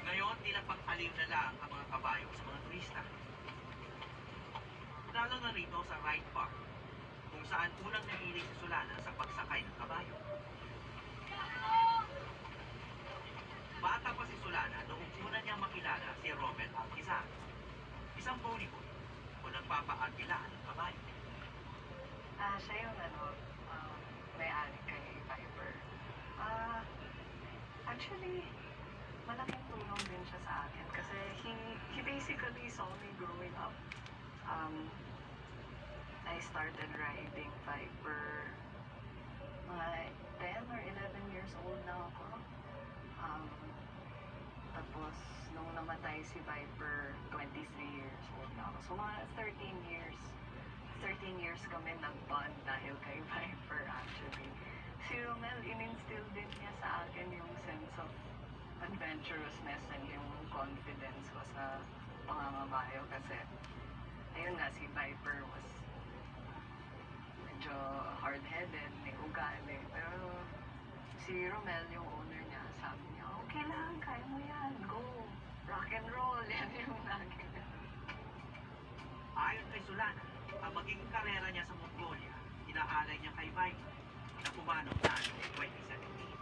Ngayon, tila pag-aliw na lang ang mga kabayo sa mga turista. Lalo na rito sa Ride Park, kung saan unang nahilig si Solana sa pagsakay ng kabayo. Bata pa si Solana noong una niyang makilala si Romel Alquizar, isang pony boy o nagpapaarkilaan ng kabayo. Siya yung may-ari kay Viper. Ah, Actually, malaking tulong din siya sa akin kasi he basically saw me growing up. I started riding Viper mga 10 or 11 years old na ako. Tapos, nung namatay si Viper, 23 years old na ako. So, mga 13 years kami nag-bond dahil kay Viper actually. Si Romel, in-instill din niya sa akin yung sense of adventurousness and yung confidence ko sa pangangabayo kasi ayun nga, si Viper was medyo hard-headed, may ugali. Pero si Romel, yung owner niya, sabi niya, okay lang, kaya mo yan, go, rock and roll, yan yung lagi. Ayon kay Solana, ang magiging karera niya sa Mongolia, inaalay niya kay Viper na pumanaw na noong 2017.